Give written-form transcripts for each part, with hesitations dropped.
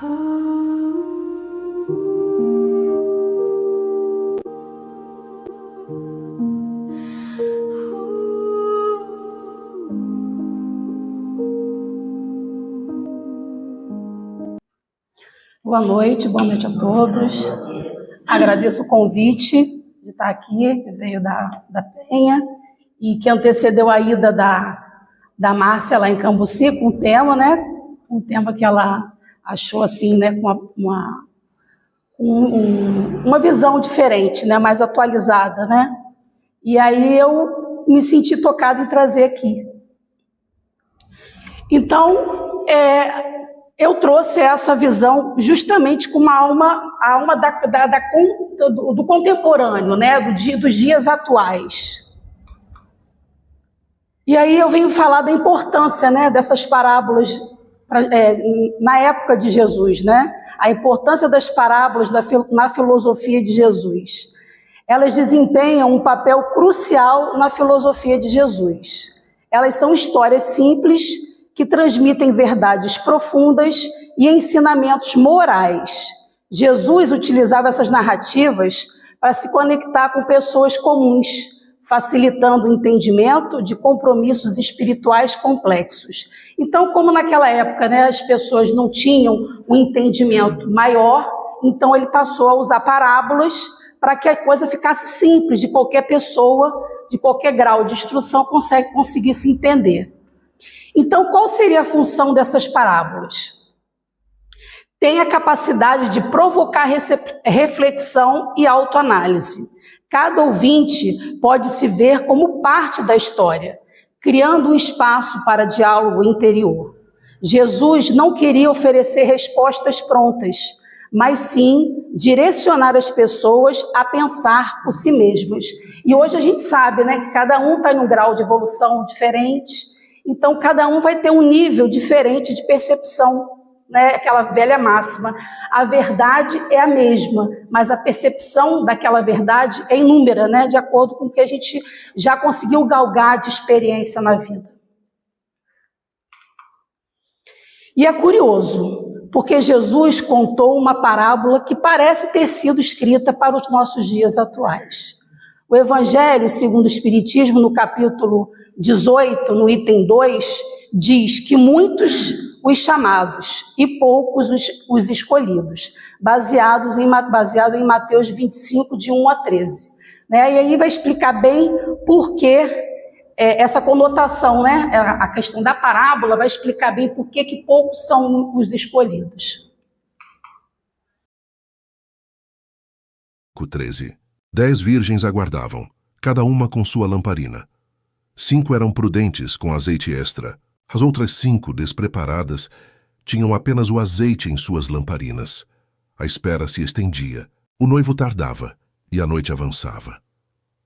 Boa noite a todos. Agradeço o convite de estar aqui, que veio da Penha, e que antecedeu a ida da Márcia lá em Cambuci, com o tema, né? Um tema que ela achou assim, né? Com uma visão diferente, né? Mais atualizada, né? E aí eu me senti tocada em trazer aqui. Então, eu trouxe essa visão justamente com a alma do contemporâneo, né? Dos dias atuais. E aí eu venho falar da importância, né, dessas parábolas na época de Jesus, né? A importância das parábolas na filosofia de Jesus. Elas desempenham um papel crucial na filosofia de Jesus. Elas são histórias simples que transmitem verdades profundas e ensinamentos morais. Jesus utilizava essas narrativas para se conectar com pessoas comuns, facilitando o entendimento de compromissos espirituais complexos. Então, como naquela época, né, as pessoas não tinham um entendimento maior, então ele passou a usar parábolas para que a coisa ficasse simples, de qualquer pessoa, de qualquer grau de instrução, conseguisse entender. Então, qual seria a função dessas parábolas? Tem a capacidade de provocar reflexão e autoanálise. Cada ouvinte pode se ver como parte da história, criando um espaço para diálogo interior. Jesus não queria oferecer respostas prontas, mas sim direcionar as pessoas a pensar por si mesmas. E hoje a gente sabe, né, que cada um está em um grau de evolução diferente, então cada um vai ter um nível diferente de percepção, né? Aquela velha máxima, a verdade é a mesma, mas a percepção daquela verdade é inúmera, né? De acordo com o que a gente já conseguiu galgar de experiência na vida. E é curioso, porque Jesus contou uma parábola que parece ter sido escrita para os nossos dias atuais. O Evangelho, segundo o Espiritismo, no capítulo 18, no item 2, diz que muitos os chamados e poucos os escolhidos, baseado em Mateus 25, de 1 a 13. Né? E aí vai explicar bem por que essa conotação, né? A questão da parábola vai explicar bem por que poucos são os escolhidos. 13. 10 virgens aguardavam, cada uma com sua lamparina. 5 eram prudentes com azeite extra. As outras 5, despreparadas, tinham apenas o azeite em suas lamparinas. A espera se estendia, o noivo tardava e a noite avançava.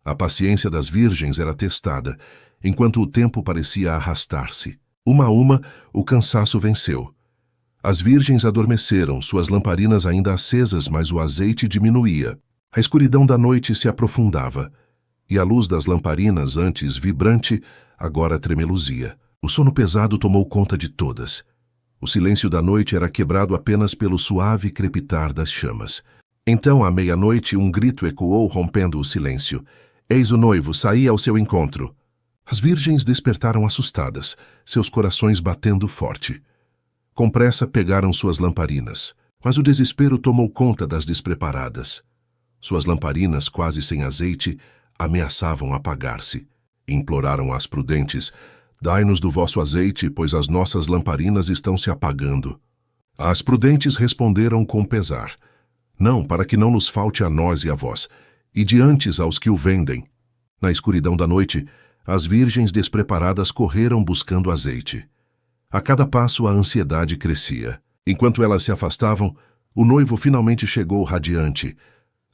A paciência das virgens era testada, enquanto o tempo parecia arrastar-se. Uma a uma, o cansaço venceu. As virgens adormeceram, suas lamparinas ainda acesas, mas o azeite diminuía. A escuridão da noite se aprofundava, e a luz das lamparinas, antes vibrante, agora tremeluzia. O sono pesado tomou conta de todas. O silêncio da noite era quebrado apenas pelo suave crepitar das chamas. Então, à meia-noite, um grito ecoou, rompendo o silêncio. Eis o noivo, saía ao seu encontro. As virgens despertaram assustadas, seus corações batendo forte. Com pressa pegaram suas lamparinas, mas o desespero tomou conta das despreparadas. Suas lamparinas, quase sem azeite, ameaçavam apagar-se. Imploraram às prudentes: dai-nos do vosso azeite, pois as nossas lamparinas estão se apagando. As prudentes responderam com pesar: não, para que não nos falte a nós e a vós, e de antes aos que o vendem. Na escuridão da noite, as virgens despreparadas correram buscando azeite. A cada passo a ansiedade crescia. Enquanto elas se afastavam, o noivo finalmente chegou radiante,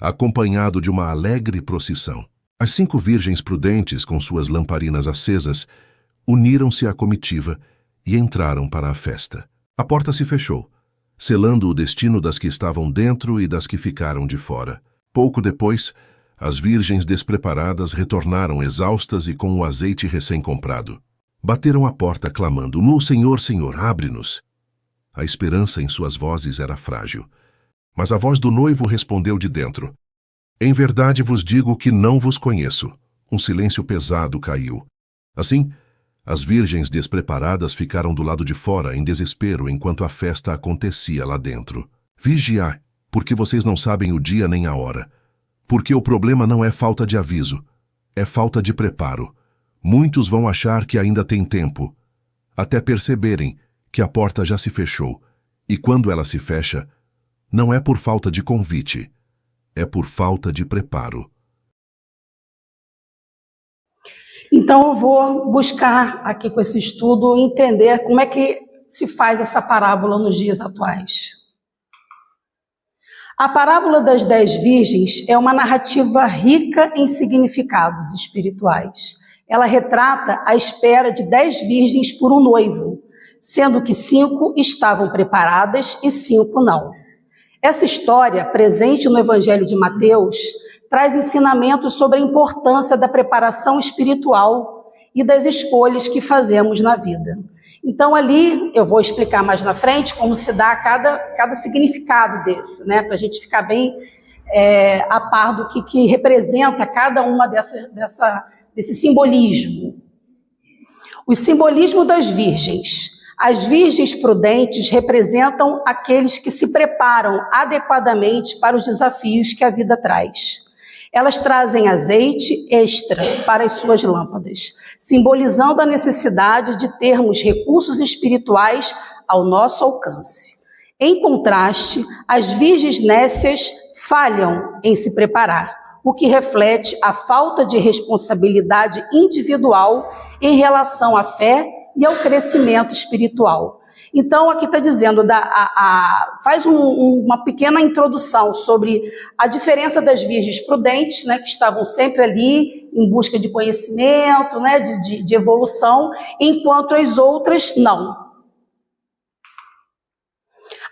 acompanhado de uma alegre procissão. As 5 virgens prudentes, com suas lamparinas acesas, uniram-se à comitiva e entraram para a festa. A porta se fechou, selando o destino das que estavam dentro e das que ficaram de fora. Pouco depois, as virgens despreparadas retornaram exaustas e com o azeite recém-comprado. Bateram à porta clamando: "No Senhor, Senhor, abre-nos!" A esperança em suas vozes era frágil. Mas a voz do noivo respondeu de dentro: Em verdade vos digo que não vos conheço. Um silêncio pesado caiu. Assim, as virgens despreparadas ficaram do lado de fora em desespero enquanto a festa acontecia lá dentro. Vigiai, porque vocês não sabem o dia nem a hora. Porque o problema não é falta de aviso, é falta de preparo. Muitos vão achar que ainda tem tempo, até perceberem que a porta já se fechou. E quando ela se fecha, não é por falta de convite, é por falta de preparo. Então eu vou buscar aqui com esse estudo entender como é que se faz essa parábola nos dias atuais. A parábola das 10 virgens é uma narrativa rica em significados espirituais. Ela retrata a espera de 10 virgens por um noivo, sendo que 5 estavam preparadas e 5 não. Essa história, presente no Evangelho de Mateus, traz ensinamentos sobre a importância da preparação espiritual e das escolhas que fazemos na vida. Então ali, eu vou explicar mais na frente como se dá cada significado desse, né? Para a gente ficar bem a par do que representa cada uma desse simbolismo. O simbolismo das virgens. As virgens prudentes representam aqueles que se preparam adequadamente para os desafios que a vida traz. Elas trazem azeite extra para as suas lâmpadas, simbolizando a necessidade de termos recursos espirituais ao nosso alcance. Em contraste, as virgens nécias falham em se preparar, o que reflete a falta de responsabilidade individual em relação à fé e ao crescimento espiritual. Então, aqui está dizendo, faz uma pequena introdução sobre a diferença das virgens prudentes, né, que estavam sempre ali em busca de conhecimento, né, de evolução, enquanto as outras não.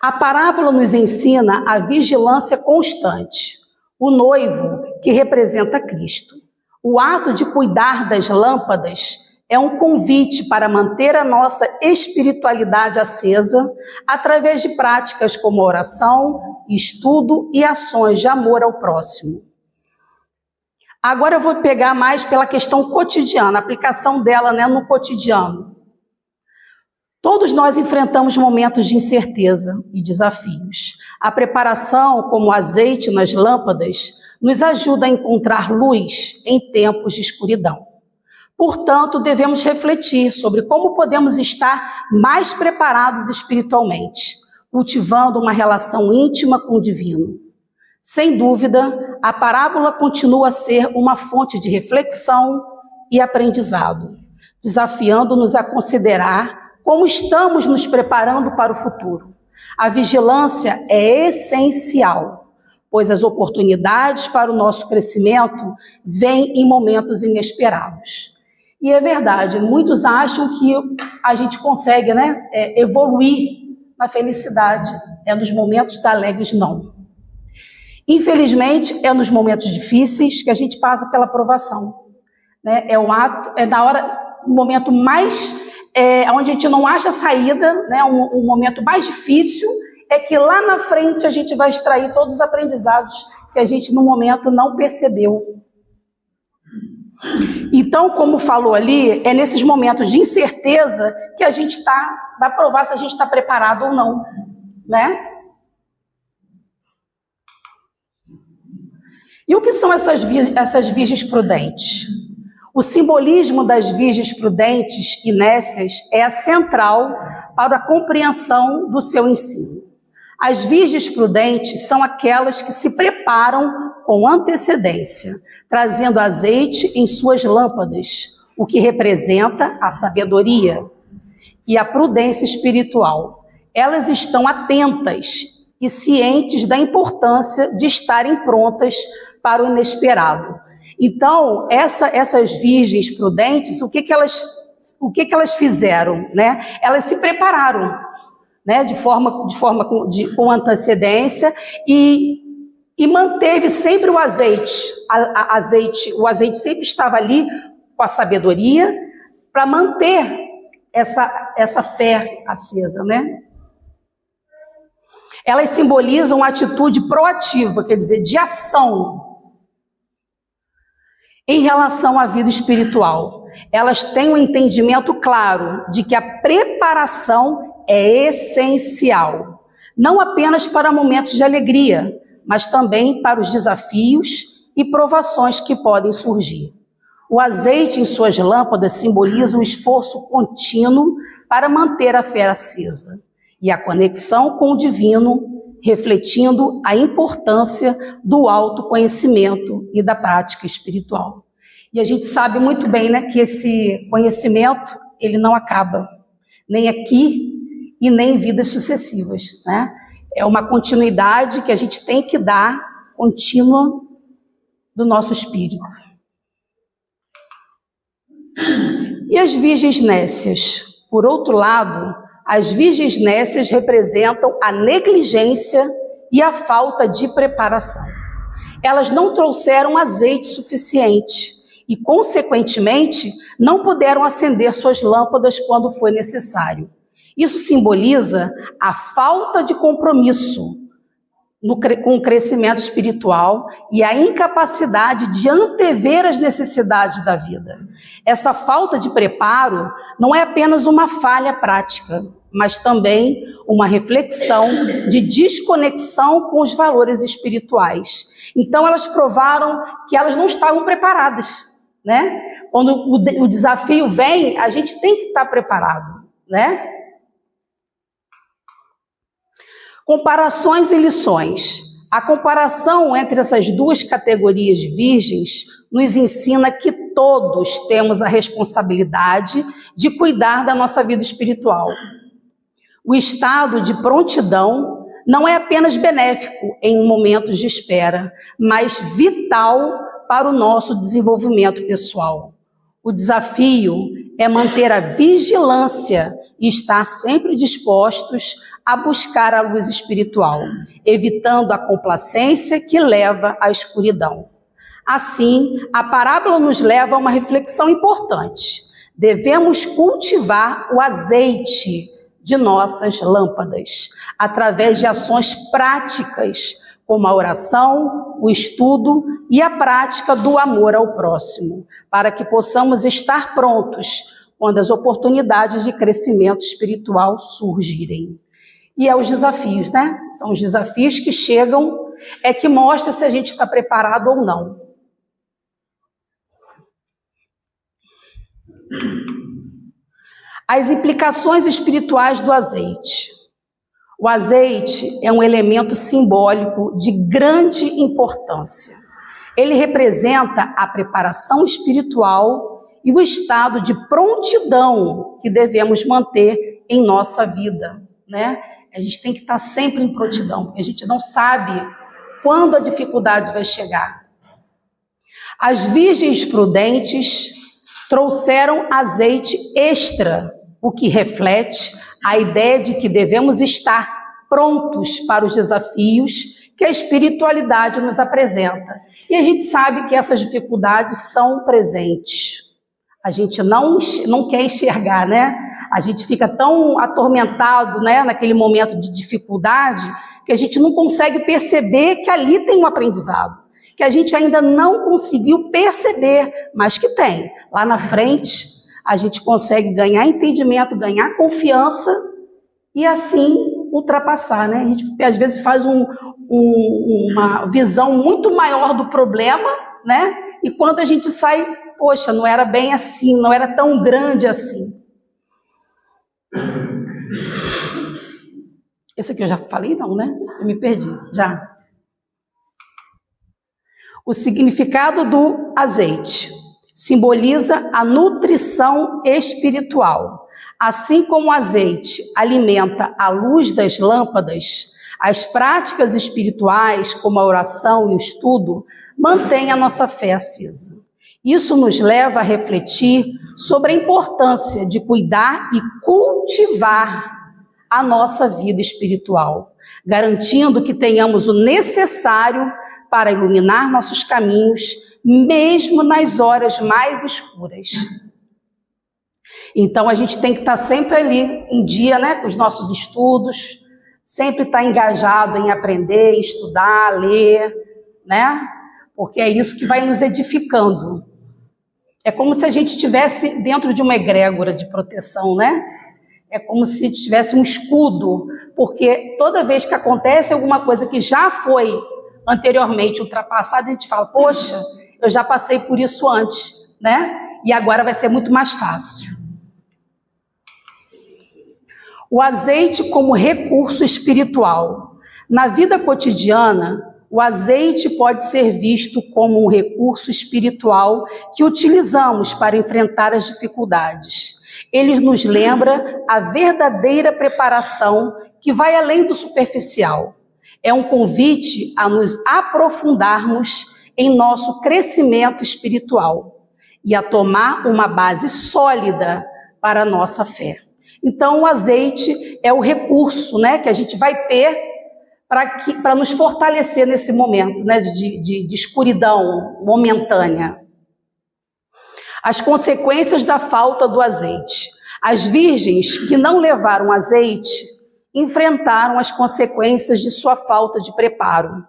A parábola nos ensina a vigilância constante. O noivo, que representa Cristo. O ato de cuidar das lâmpadas é um convite para manter a nossa espiritualidade acesa através de práticas como oração, estudo e ações de amor ao próximo. Agora eu vou pegar mais pela questão cotidiana, a aplicação dela, né, no cotidiano. Todos nós enfrentamos momentos de incerteza e desafios. A preparação, como o azeite nas lâmpadas, nos ajuda a encontrar luz em tempos de escuridão. Portanto, devemos refletir sobre como podemos estar mais preparados espiritualmente, cultivando uma relação íntima com o divino. Sem dúvida, a parábola continua a ser uma fonte de reflexão e aprendizado, desafiando-nos a considerar como estamos nos preparando para o futuro. A vigilância é essencial, pois as oportunidades para o nosso crescimento vêm em momentos inesperados. E é verdade, muitos acham que a gente consegue, né, evoluir na felicidade. É nos momentos alegres, não. Infelizmente, é nos momentos difíceis que a gente passa pela provação. Né? É na hora, um momento mais, onde a gente não acha saída, né, um momento mais difícil, é que lá na frente a gente vai extrair todos os aprendizados que a gente no momento não percebeu. Então, como falou ali, é nesses momentos de incerteza que a gente vai provar se a gente está preparado ou não, né? E o que são essas virgens prudentes? O simbolismo das virgens prudentes e nécias é central para a compreensão do seu ensino. As virgens prudentes são aquelas que se preparam com antecedência, trazendo azeite em suas lâmpadas, o que representa a sabedoria e a prudência espiritual. Elas estão atentas e cientes da importância de estarem prontas para o inesperado. Então, essas virgens prudentes, o que elas fizeram? Né? Elas se prepararam, né? Com antecedência e manteve sempre o azeite. O azeite sempre estava ali com a sabedoria para manter essa fé acesa, né? Elas simbolizam uma atitude proativa, quer dizer, de ação em relação à vida espiritual. Elas têm um entendimento claro de que a preparação é essencial, não apenas para momentos de alegria, mas também para os desafios e provações que podem surgir. O azeite em suas lâmpadas simboliza um esforço contínuo para manter a fé acesa e a conexão com o divino, refletindo a importância do autoconhecimento e da prática espiritual. E a gente sabe muito bem, né, que esse conhecimento, ele não acaba, nem aqui e nem em vidas sucessivas, né? É uma continuidade que a gente tem que dar, contínua, do nosso espírito. E as virgens nécias? Por outro lado, as virgens nécias representam a negligência e a falta de preparação. Elas não trouxeram azeite suficiente e, consequentemente, não puderam acender suas lâmpadas quando foi necessário. Isso simboliza a falta de compromisso com o crescimento espiritual e a incapacidade de antever as necessidades da vida. Essa falta de preparo não é apenas uma falha prática, mas também uma reflexão de desconexão com os valores espirituais. Então elas provaram que elas não estavam preparadas, né? Quando o desafio vem, a gente tem que estar preparado, né? Comparações e lições. A comparação entre essas duas categorias de virgens nos ensina que todos temos a responsabilidade de cuidar da nossa vida espiritual. O estado de prontidão não é apenas benéfico em momentos de espera, mas vital para o nosso desenvolvimento pessoal. O desafio é manter a vigilância e estar sempre dispostos a buscar a luz espiritual, evitando a complacência que leva à escuridão. Assim, a parábola nos leva a uma reflexão importante. Devemos cultivar o azeite de nossas lâmpadas, através de ações práticas, como a oração, o estudo e a prática do amor ao próximo, para que possamos estar prontos quando as oportunidades de crescimento espiritual surgirem. E é os desafios, né? São os desafios que chegam, que mostram se a gente está preparado ou não. As implicações espirituais do azeite. O azeite é um elemento simbólico de grande importância. Ele representa a preparação espiritual e o estado de prontidão que devemos manter em nossa vida, né? A gente tem que estar sempre em prontidão, porque a gente não sabe quando a dificuldade vai chegar. As virgens prudentes trouxeram azeite extra, o que reflete a ideia de que devemos estar prontos para os desafios que a espiritualidade nos apresenta. E a gente sabe que essas dificuldades são presentes. A gente não quer enxergar, né? A gente fica tão atormentado, né, naquele momento de dificuldade, que a gente não consegue perceber que ali tem um aprendizado, que a gente ainda não conseguiu perceber, mas que tem. Lá na frente, a gente consegue ganhar entendimento, ganhar confiança e assim ultrapassar, né? A gente às vezes faz uma visão muito maior do problema, né? E quando a gente sai, poxa, não era bem assim, não era tão grande assim. Esse aqui eu já falei, não, né? Eu me perdi, já. O significado do azeite simboliza a nutrição espiritual. Assim como o azeite alimenta a luz das lâmpadas, as práticas espirituais, como a oração e o estudo, mantêm a nossa fé acesa. Isso nos leva a refletir sobre a importância de cuidar e cultivar a nossa vida espiritual, garantindo que tenhamos o necessário para iluminar nossos caminhos, mesmo nas horas mais escuras. Então a gente tem que estar sempre ali em dia, né, com os nossos estudos, sempre estar engajado em aprender, estudar, ler, né? Porque é isso que vai nos edificando. É como se a gente estivesse dentro de uma egrégora de proteção, né? É como se tivesse um escudo, porque toda vez que acontece alguma coisa que já foi anteriormente ultrapassada, a gente fala, poxa, eu já passei por isso antes, né? E agora vai ser muito mais fácil. O azeite como recurso espiritual. Na vida cotidiana, o azeite pode ser visto como um recurso espiritual que utilizamos para enfrentar as dificuldades. Ele nos lembra a verdadeira preparação que vai além do superficial. É um convite a nos aprofundarmos em nosso crescimento espiritual e a tomar uma base sólida para a nossa fé. Então, o azeite é o recurso, né, que a gente vai ter para nos fortalecer nesse momento, né, de escuridão momentânea. As consequências da falta do azeite. As virgens que não levaram azeite enfrentaram as consequências de sua falta de preparo.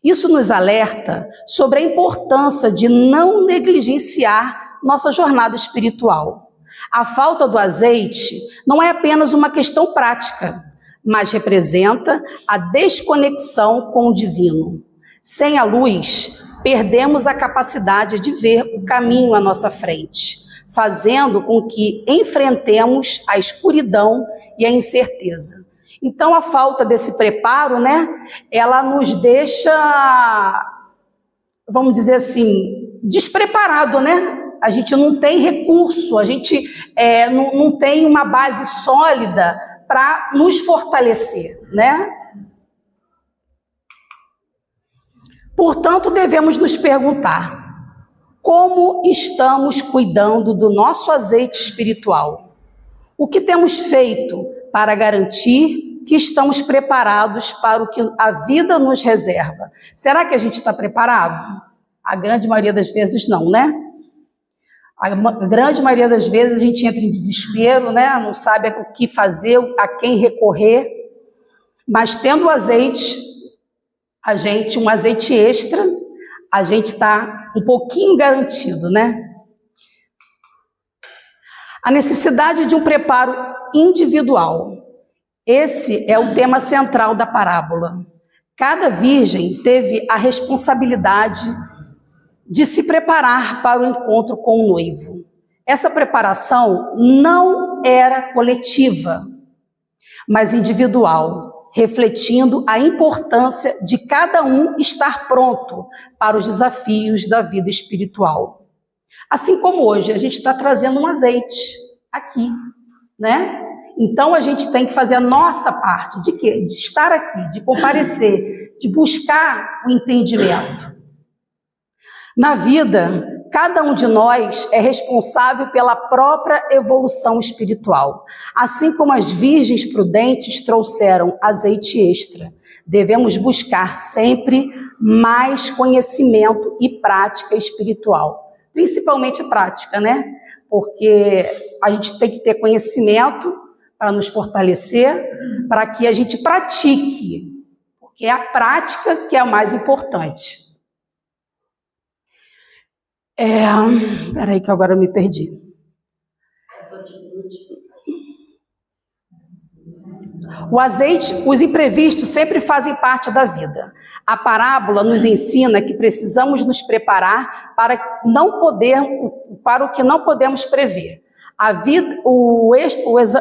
Isso nos alerta sobre a importância de não negligenciar nossa jornada espiritual. A falta do azeite não é apenas uma questão prática, mas representa a desconexão com o divino. Sem a luz, perdemos a capacidade de ver o caminho à nossa frente, fazendo com que enfrentemos a escuridão e a incerteza. Então, a falta desse preparo, né, ela nos deixa, vamos dizer assim, despreparado, né? A gente não tem recurso, a gente não tem uma base sólida para nos fortalecer, né? Portanto, devemos nos perguntar: como estamos cuidando do nosso azeite espiritual? O que temos feito para garantir que estamos preparados para o que a vida nos reserva? Será que a gente está preparado? A grande maioria das vezes não, né? A grande maioria das vezes a gente entra em desespero, né? Não sabe o que fazer, a quem recorrer. Mas tendo o azeite, um azeite extra, a gente está um pouquinho garantido, né? A necessidade de um preparo individual. Esse é o tema central da parábola. Cada virgem teve a responsabilidade de se preparar para o encontro com o noivo. Essa preparação não era coletiva, mas individual, refletindo a importância de cada um estar pronto para os desafios da vida espiritual. Assim como hoje, a gente está trazendo um azeite aqui, né? Então, a gente tem que fazer a nossa parte. De quê? De estar aqui, de comparecer, de buscar o entendimento. Na vida, cada um de nós é responsável pela própria evolução espiritual. Assim como as virgens prudentes trouxeram azeite extra, devemos buscar sempre mais conhecimento e prática espiritual. Principalmente prática, né? Porque a gente tem que ter conhecimento para nos fortalecer, para que a gente pratique, porque é a prática que é a mais importante. Peraí que agora eu me perdi. O azeite, os imprevistos sempre fazem parte da vida. A parábola nos ensina que precisamos nos preparar para o que não podemos prever.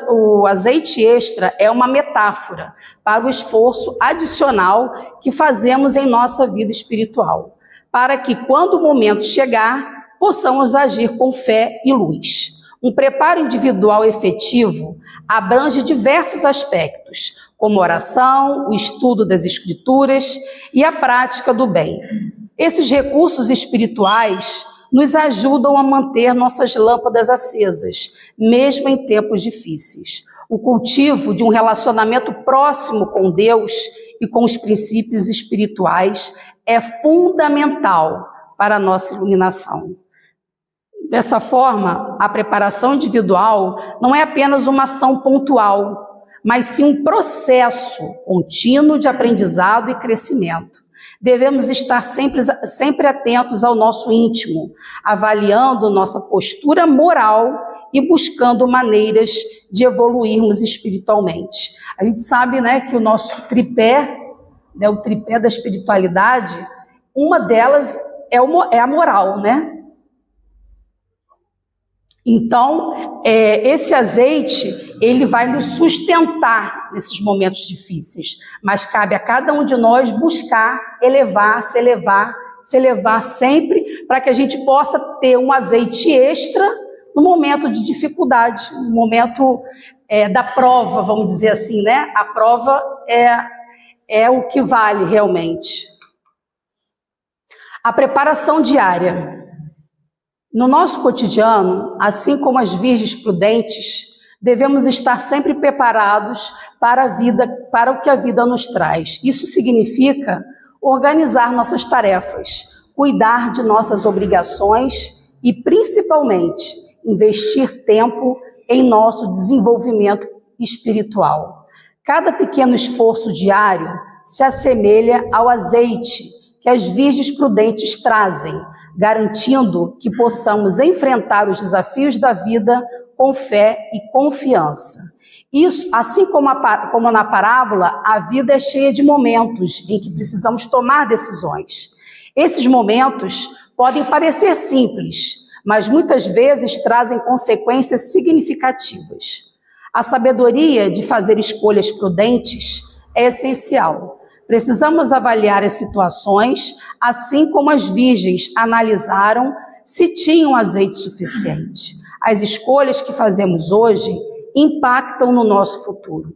O azeite extra é uma metáfora para o esforço adicional que fazemos em nossa vida espiritual, para que, quando o momento chegar, possamos agir com fé e luz. Um preparo individual efetivo abrange diversos aspectos, como oração, o estudo das Escrituras e a prática do bem. Esses recursos espirituais nos ajudam a manter nossas lâmpadas acesas, mesmo em tempos difíceis. O cultivo de um relacionamento próximo com Deus e com os princípios espirituais é fundamental para a nossa iluminação. Dessa forma, a preparação individual não é apenas uma ação pontual, mas sim um processo contínuo de aprendizado e crescimento. Devemos estar sempre atentos ao nosso íntimo, avaliando nossa postura moral e buscando maneiras de evoluirmos espiritualmente. A gente sabe, né, que o nosso tripé, né, o tripé da espiritualidade, uma delas é a moral, né? Então, esse azeite, ele vai nos sustentar nesses momentos difíceis, mas cabe a cada um de nós buscar se elevar sempre, para que a gente possa ter um azeite extra no momento de dificuldade, no momento da prova, vamos dizer assim, né? A prova é o que vale realmente. A preparação diária. No nosso cotidiano, assim como as virgens prudentes, devemos estar sempre preparados para o que a vida nos traz. Isso significa organizar nossas tarefas, cuidar de nossas obrigações e, principalmente, investir tempo em nosso desenvolvimento espiritual. Cada pequeno esforço diário se assemelha ao azeite que as virgens prudentes trazem, garantindo que possamos enfrentar os desafios da vida com fé e confiança. Isso, assim como na parábola, a vida é cheia de momentos em que precisamos tomar decisões. Esses momentos podem parecer simples, mas muitas vezes trazem consequências significativas. A sabedoria de fazer escolhas prudentes é essencial. Precisamos avaliar as situações, assim como as virgens analisaram se tinham azeite suficiente. As escolhas que fazemos hoje impactam no nosso futuro.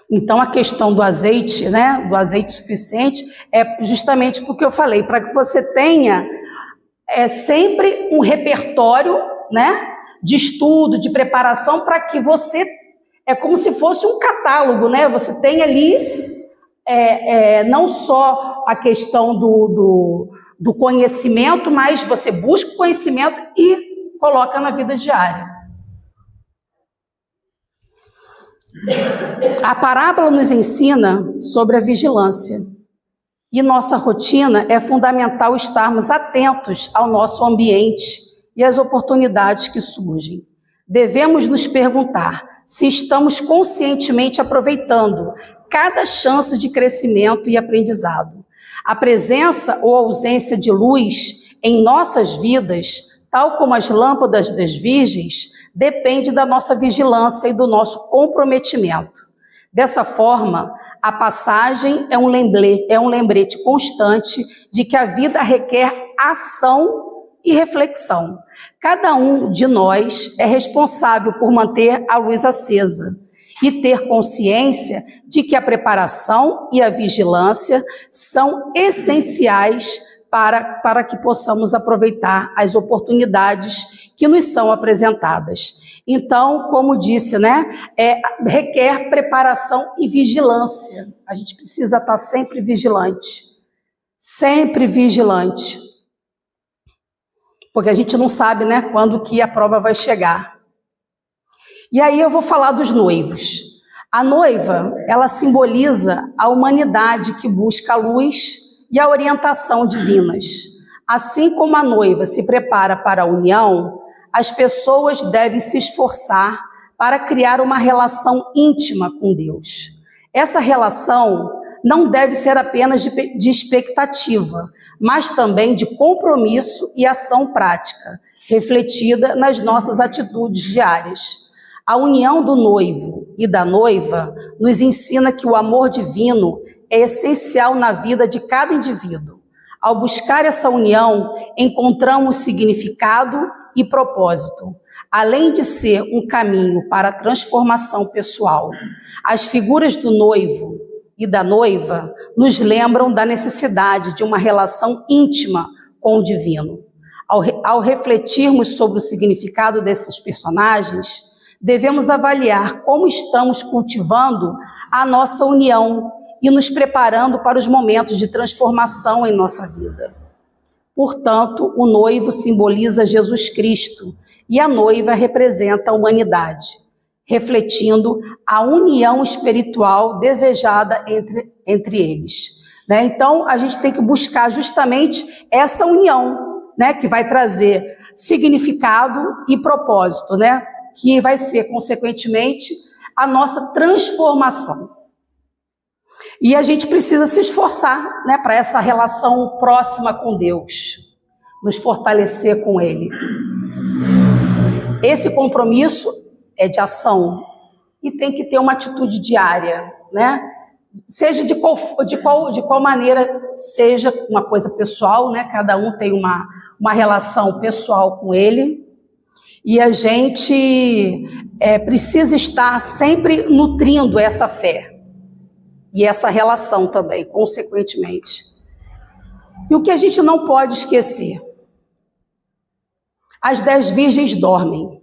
Então, a questão do azeite, né, do azeite suficiente, é justamente porque eu falei, para que você tenha sempre um repertório, né, de estudo, de preparação, para que você, é como se fosse um catálogo, né, você tem ali não só a questão do conhecimento, mas você busca o conhecimento e coloca na vida diária. A parábola nos ensina sobre a vigilância. E nossa rotina é fundamental estarmos atentos ao nosso ambiente e às oportunidades que surgem. Devemos nos perguntar se estamos conscientemente aproveitando cada chance de crescimento e aprendizado. A presença ou ausência de luz em nossas vidas, tal como as lâmpadas das virgens, depende da nossa vigilância e do nosso comprometimento. Dessa forma, a passagem é um lembrete constante de que a vida requer ação e reflexão. Cada um de nós é responsável por manter a luz acesa e ter consciência de que a preparação e a vigilância são essenciais para que possamos aproveitar as oportunidades que nos são apresentadas. Então, como disse, né, requer preparação e vigilância. A gente precisa estar sempre vigilante. Sempre vigilante. Porque a gente não sabe, né, quando que a prova vai chegar. E aí eu vou falar dos noivos. A noiva, ela simboliza a humanidade que busca a luz e a orientação divinas. Assim como a noiva se prepara para a união, as pessoas devem se esforçar para criar uma relação íntima com Deus. Essa relação não deve ser apenas de expectativa, mas também de compromisso e ação prática, refletida nas nossas atitudes diárias. A união do noivo e da noiva nos ensina que o amor divino é essencial na vida de cada indivíduo. Ao buscar essa união, encontramos significado e propósito, além de ser um caminho para a transformação pessoal. As figuras do noivo e da noiva nos lembram da necessidade de uma relação íntima com o divino. Ao refletirmos sobre o significado desses personagens, devemos avaliar como estamos cultivando a nossa união e nos preparando para os momentos de transformação em nossa vida. Portanto, o noivo simboliza Jesus Cristo e a noiva representa a humanidade. refletindo a união espiritual desejada entre eles. Né? Então, a gente tem que buscar justamente essa união, né, que vai trazer significado e propósito, né, que vai ser, consequentemente, a nossa transformação. E a gente precisa se esforçar, né, para essa relação próxima com Deus, nos fortalecer com Ele. Esse compromisso é de ação e tem que ter uma atitude diária, né? Seja de qual maneira seja uma coisa pessoal, né? Cada um tem uma relação pessoal com Ele e a gente precisa estar sempre nutrindo essa fé e essa relação também, consequentemente. E o que a gente não pode esquecer? As 10 virgens dormem,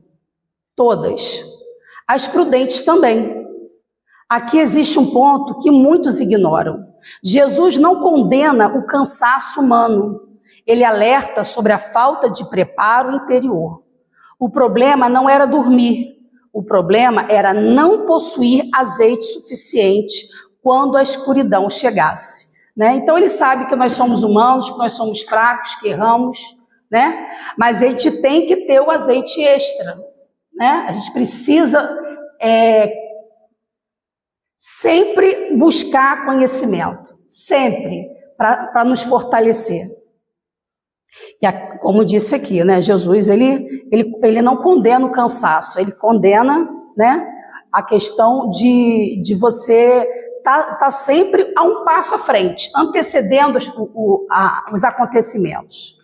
todas. As prudentes também. Aqui existe um ponto que muitos ignoram. Jesus não condena o cansaço humano. Ele alerta sobre a falta de preparo interior. O problema não era dormir. O problema era não possuir azeite suficiente quando a escuridão chegasse. Né? Então ele sabe que nós somos humanos, que nós somos fracos, que erramos, né? Mas a gente tem que ter o azeite extra. Né? A gente precisa sempre buscar conhecimento, sempre, para nos fortalecer. E como disse aqui, né, Jesus, ele não condena o cansaço, ele condena, né, a questão de você tá sempre a um passo à frente, antecedendo os acontecimentos.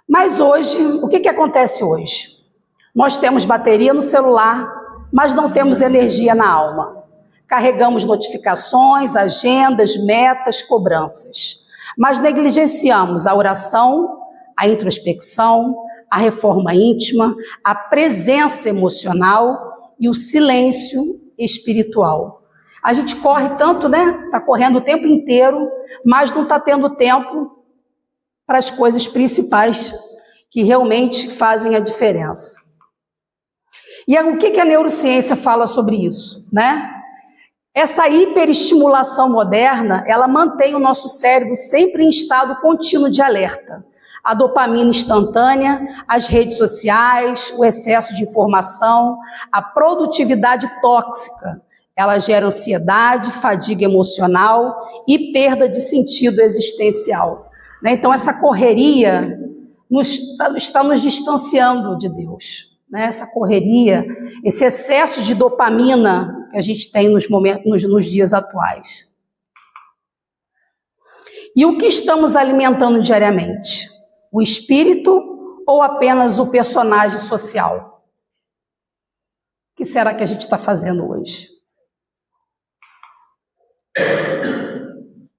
Mas hoje, o que acontece hoje? Nós temos bateria no celular, mas não temos energia na alma. Carregamos notificações, agendas, metas, cobranças. Mas negligenciamos a oração, a introspecção, a reforma íntima, a presença emocional e o silêncio espiritual. A gente corre tanto, né? Está correndo o tempo inteiro, mas não está tendo tempo para as coisas principais que realmente fazem a diferença. E o que a neurociência fala sobre isso, né? Essa hiperestimulação moderna, ela mantém o nosso cérebro sempre em estado contínuo de alerta. A dopamina instantânea, as redes sociais, o excesso de informação, a produtividade tóxica, ela gera ansiedade, fadiga emocional e perda de sentido existencial. Né? Então essa correria está nos distanciando de Deus. Né? Essa correria, esse excesso de dopamina que a gente tem nos dias atuais. E o que estamos alimentando diariamente? O espírito ou apenas o personagem social? O que será que a gente está fazendo hoje?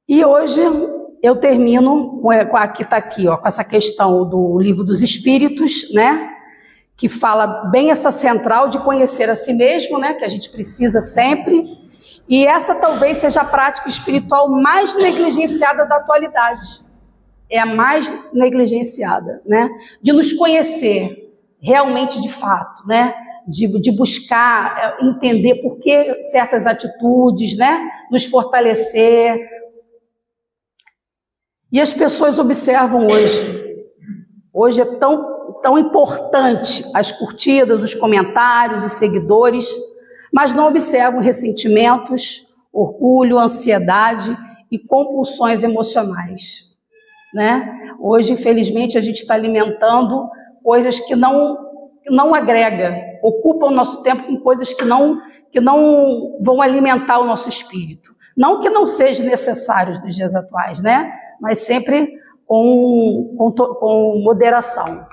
E hoje eu termino com essa questão do Livro dos Espíritos, né? Que fala bem essa central de conhecer a si mesmo, né, que a gente precisa sempre, e essa talvez seja a prática espiritual mais negligenciada da atualidade, é a mais negligenciada, né, de nos conhecer realmente de fato, né, de buscar entender por que certas atitudes, né, nos fortalecer. E as pessoas observam hoje é tão importante as curtidas, os comentários, os seguidores, mas não observam ressentimentos, orgulho, ansiedade e compulsões emocionais. Né? Hoje, infelizmente, a gente está alimentando coisas que não agrega, ocupam o nosso tempo com coisas que não vão alimentar o nosso espírito. Não que não seja necessário nos dias atuais, né? Mas sempre com moderação.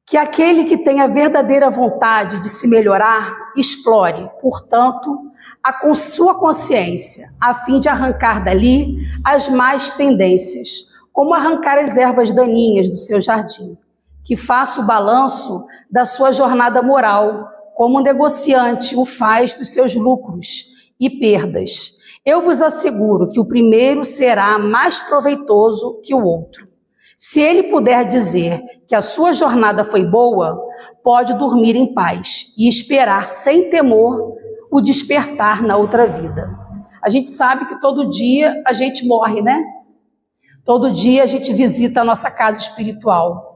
Que aquele que tem a verdadeira vontade de se melhorar, explore, portanto, a sua consciência, a fim de arrancar dali as más tendências, como arrancar as ervas daninhas do seu jardim. Que faça o balanço da sua jornada moral, como um negociante o faz dos seus lucros e perdas. Eu vos asseguro que o primeiro será mais proveitoso que o outro. Se ele puder dizer que a sua jornada foi boa, pode dormir em paz e esperar sem temor o despertar na outra vida. A gente sabe que todo dia a gente morre, né? Todo dia a gente visita a nossa casa espiritual.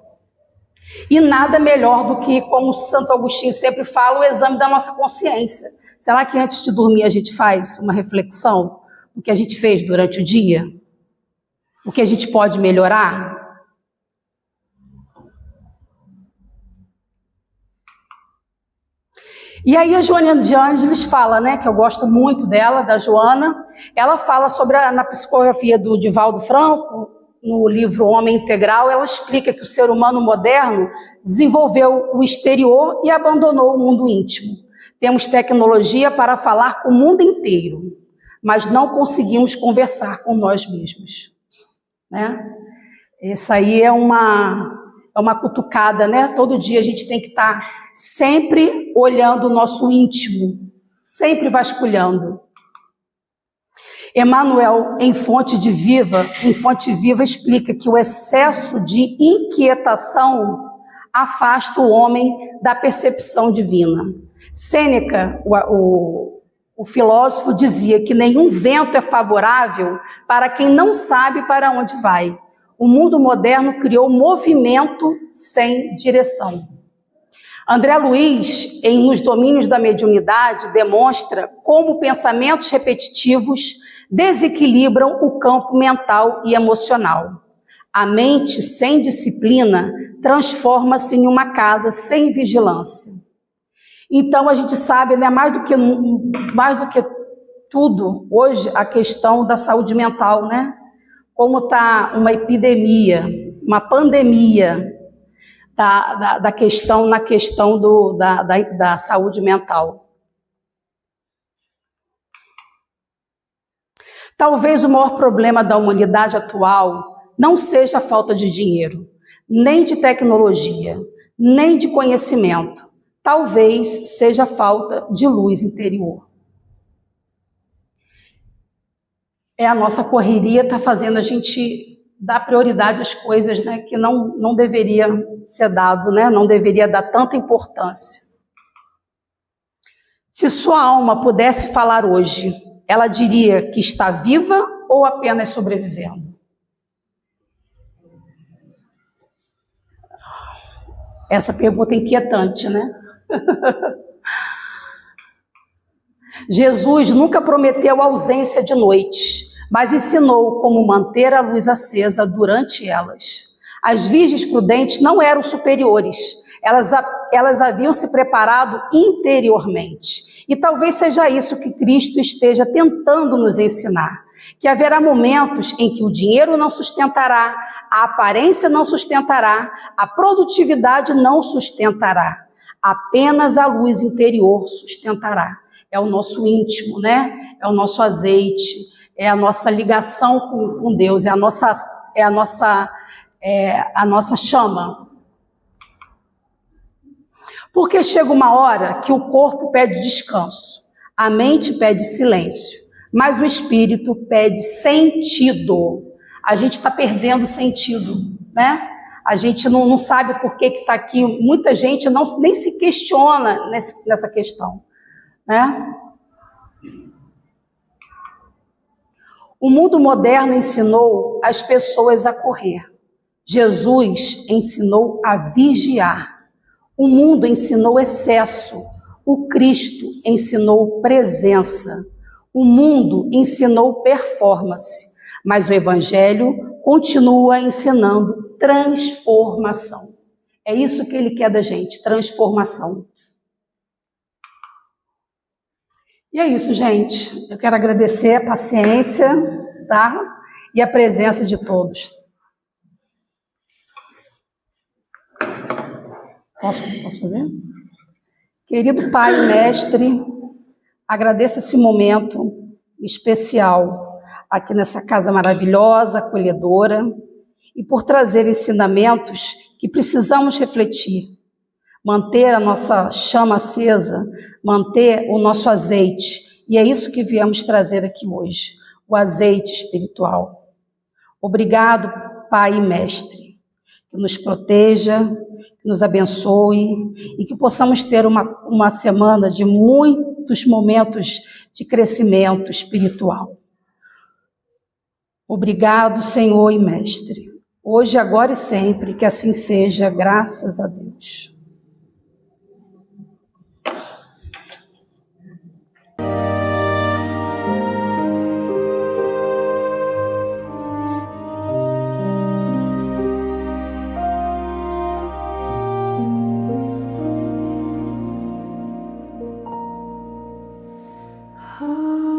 E nada melhor do que, como Santo Agostinho sempre fala, o exame da nossa consciência. Será que antes de dormir a gente faz uma reflexão do que a gente fez durante o dia? O que a gente pode melhorar? E aí a Joana de Ângeles fala, né, que eu gosto muito dela, da Joana, ela fala sobre, na psicografia do Divaldo Franco, no livro Homem Integral, ela explica que o ser humano moderno desenvolveu o exterior e abandonou o mundo íntimo. Temos tecnologia para falar com o mundo inteiro, mas não conseguimos conversar com nós mesmos, né? Essa aí é uma cutucada, né? Todo dia a gente tem que estar sempre olhando o nosso íntimo, sempre vasculhando. Emmanuel, em Fonte Viva, explica que o excesso de inquietação afasta o homem da percepção divina. Sêneca, o filósofo, dizia que nenhum vento é favorável para quem não sabe para onde vai. O mundo moderno criou movimento sem direção. André Luiz, Nos Domínios da Mediunidade, demonstra como pensamentos repetitivos desequilibram o campo mental e emocional. A mente sem disciplina transforma-se em uma casa sem vigilância. Então a gente sabe, né, mais do que tudo, hoje, a questão da saúde mental, né? Como está uma epidemia, uma pandemia da questão da saúde mental. Talvez o maior problema da humanidade atual não seja a falta de dinheiro, nem de tecnologia, nem de conhecimento. Talvez seja a falta de luz interior. A nossa correria está fazendo a gente dar prioridade às coisas, né, que não deveria ser dado, né, não deveria dar tanta importância. Se sua alma pudesse falar hoje, ela diria que está viva ou apenas sobrevivendo? Essa pergunta é inquietante, né? Jesus nunca prometeu ausência de noite, mas ensinou como manter a luz acesa durante elas. As virgens prudentes não eram superiores, elas haviam se preparado interiormente. E talvez seja isso que Cristo esteja tentando nos ensinar, que haverá momentos em que o dinheiro não sustentará, a aparência não sustentará, a produtividade não sustentará, apenas a luz interior sustentará. É o nosso íntimo, né? É o nosso azeite, é a nossa ligação com Deus, é a nossa chama. Porque chega uma hora que o corpo pede descanso, a mente pede silêncio, mas o espírito pede sentido. A gente está perdendo sentido, né? A gente não sabe por que está aqui. Muita gente nem se questiona nessa questão, né? O mundo moderno ensinou as pessoas a correr. Jesus ensinou a vigiar. O mundo ensinou excesso. O Cristo ensinou presença. O mundo ensinou performance. Mas o Evangelho continua ensinando transformação. É isso que ele quer da gente, transformação. E é isso, gente. Eu quero agradecer a paciência, tá? E a presença de todos. Posso fazer? Querido Pai e Mestre, agradeço esse momento especial aqui nessa casa maravilhosa, acolhedora, e por trazer ensinamentos que precisamos refletir. Manter a nossa chama acesa, manter o nosso azeite. E é isso que viemos trazer aqui hoje, o azeite espiritual. Obrigado, Pai e Mestre. que nos proteja, que nos abençoe e que possamos ter uma semana de muitos momentos de crescimento espiritual. Obrigado, Senhor e Mestre. Hoje, agora e sempre, que assim seja, graças a Deus. Oh.